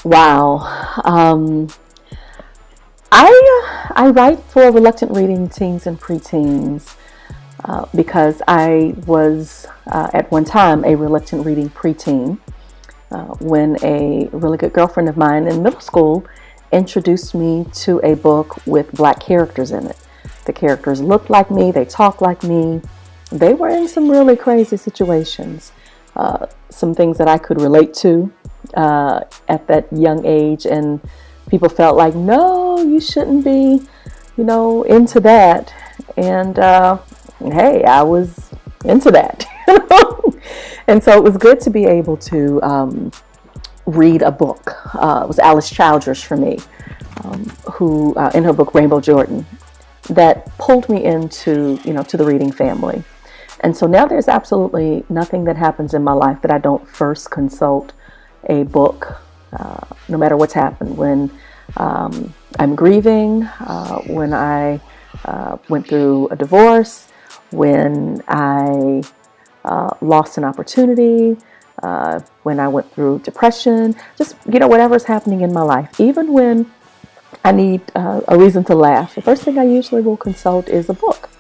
Wow. Um, I write for Reluctant Reading Teens and Preteens because I was at one time a reluctant reading preteen when a really good girlfriend of mine in middle school introduced me to a book with black characters in it. The characters looked like me, they talked like me, they were in some really crazy situations, some things that I could relate to at that young age, and people felt like, no, you shouldn't be, into that. And hey, I was into that. And so it was good to be able to read a book. It was Alice Childress for me, who in her book Rainbow Jordan, that pulled me into to the reading family. And so now there's absolutely nothing that happens in my life that I don't first consult a book, no matter what's happened. When I'm grieving, when I went through a divorce, when I lost an opportunity, when I went through depression, just, whatever's happening in my life. Even when I need a reason to laugh, the first thing I usually will consult is a book.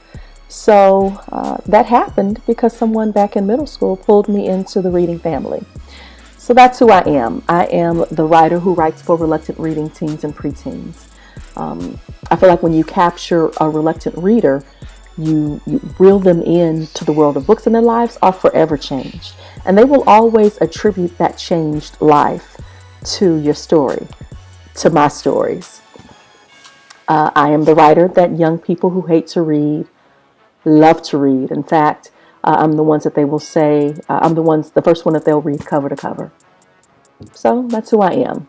So that happened because someone back in middle school pulled me into the reading family. So that's who I am. I am the writer who writes for Reluctant Reading Teens and Preteens. I feel like when you capture a reluctant reader, you reel them into the world of books, and their lives are forever changed. And they will always attribute that changed life to your story, to my stories. I am the writer that young people who hate to read love to read. In fact, I'm the ones that they will say, I'm the first one that they'll read cover to cover. So that's who I am.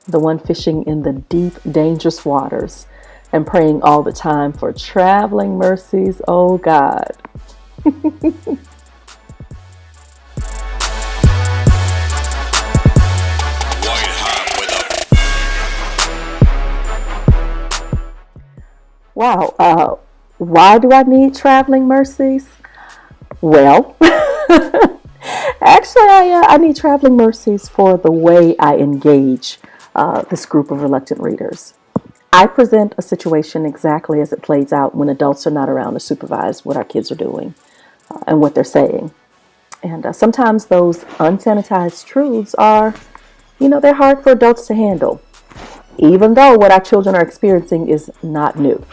The one fishing in the deep, dangerous waters and praying all the time for traveling mercies, oh God. Wow. Why do I need traveling mercies? Well, actually, I need traveling mercies for the way I engage this group of reluctant readers. I present a situation exactly as it plays out when adults are not around to supervise what our kids are doing and what they're saying. And sometimes those unsanitized truths are, they're hard for adults to handle, even though what our children are experiencing is not new.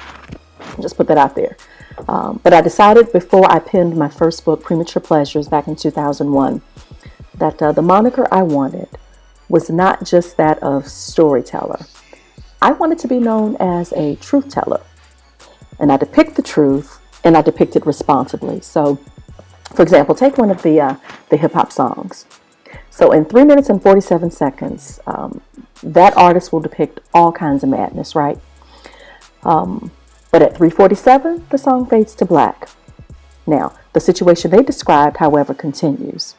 Just put that out there. But I decided before I penned my first book, Premature Pleasures, back in 2001, that the moniker I wanted was not just that of storyteller. I wanted to be known as a truth teller. And I depict the truth, and I depict it responsibly. So, for example, take one of the hip-hop songs. So in 3 minutes and 47 seconds, that artist will depict all kinds of madness, right? But at 3:47, the song fades to black. Now, the situation they described, however, continues.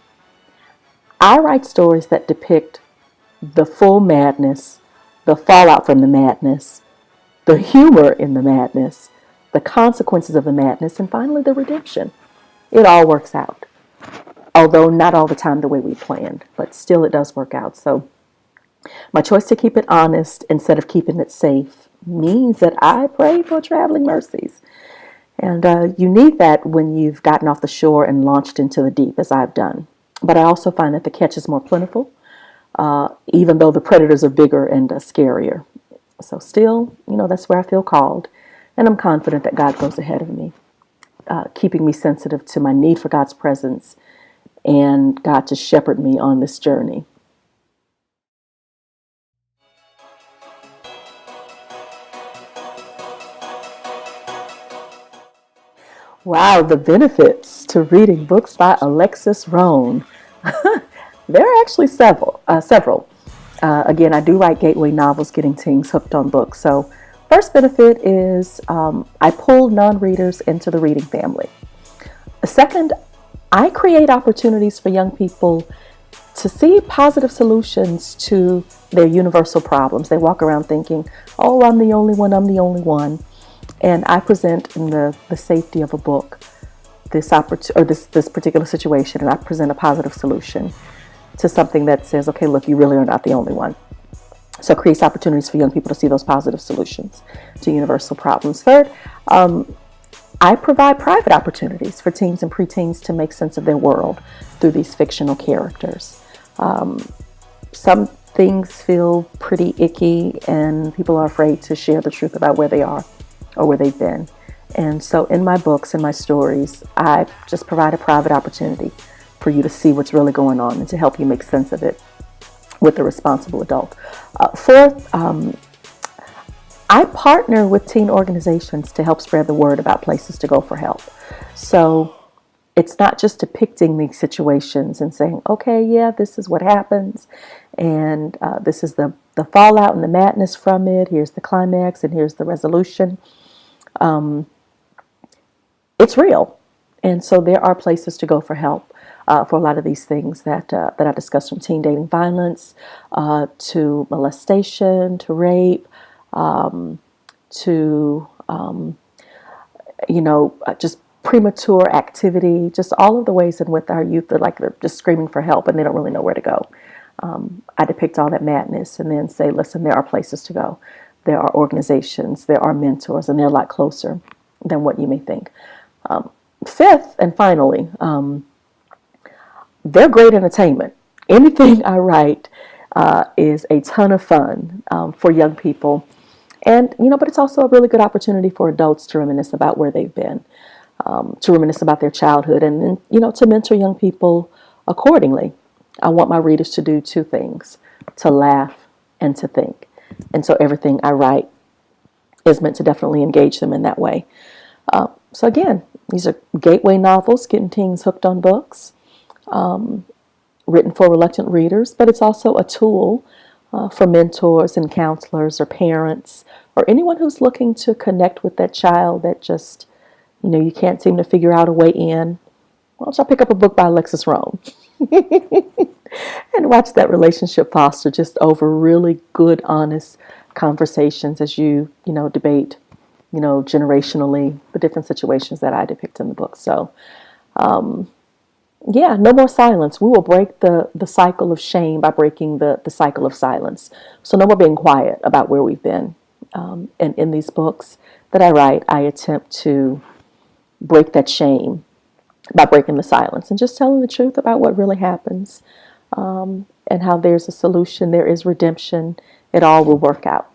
I write stories that depict the full madness, the fallout from the madness, the humor in the madness, the consequences of the madness, and finally the redemption. It all works out. Although not all the time the way we planned, but still it does work out. So my choice to keep it honest instead of keeping it safe means that I pray for traveling mercies. And you need that when you've gotten off the shore and launched into the deep, as I've done. But I also find that the catch is more plentiful, even though the predators are bigger and scarier. So still, that's where I feel called. And I'm confident that God goes ahead of me, keeping me sensitive to my need for God's presence and God to shepherd me on this journey. Wow, the benefits to reading books by Alexus Rhone. There are actually several. Again, I do write gateway novels, getting teens hooked on books. So first benefit is I pull non-readers into the reading family. Second, I create opportunities for young people to see positive solutions to their universal problems. They walk around thinking, oh, I'm the only one. And I present in the safety of a book this particular situation, and I present a positive solution to something that says, okay, look, you really are not the only one. So it creates opportunities for young people to see those positive solutions to universal problems. Third, I provide private opportunities for teens and preteens to make sense of their world through these fictional characters. Some things feel pretty icky, and people are afraid to share the truth about where they are or where they've been. And so in my books and my stories, I just provide a private opportunity for you to see what's really going on and to help you make sense of it with a responsible adult. Fourth, I partner with teen organizations to help spread the word about places to go for help. So it's not just depicting these situations and saying, okay, yeah, this is what happens, and this is the fallout and the madness from it. Here's the climax, and here's the resolution. It's real. And so there are places to go for help for a lot of these things that I discussed, from teen dating violence to molestation to rape to, just premature activity, just all of the ways in which our youth are like they're just screaming for help and they don't really know where to go. I depict all that madness and then say, listen, there are places to go. There are organizations, there are mentors, and they're a lot closer than what you may think. Fifth, and finally, they're great entertainment. Anything I write is a ton of fun for young people. And, but it's also a really good opportunity for adults to reminisce about where they've been, to reminisce about their childhood, and to mentor young people accordingly. I want my readers to do two things: to laugh and to think. And so everything I write is meant to definitely engage them in that way. So again, these are gateway novels, getting teens hooked on books, written for reluctant readers, but it's also a tool for mentors and counselors or parents or anyone who's looking to connect with that child that just, you can't seem to figure out a way in. Why don't y'all pick up a book by Alexus Rhone and watch that relationship foster just over really good, honest conversations as you, debate, generationally the different situations that I depict in the book. So, no more silence. We will break the cycle of shame by breaking the cycle of silence. So no more being quiet about where we've been. And in these books that I write, I attempt to break that shame by breaking the silence and just telling the truth about what really happens, and how there's a solution, there is redemption. It all will work out.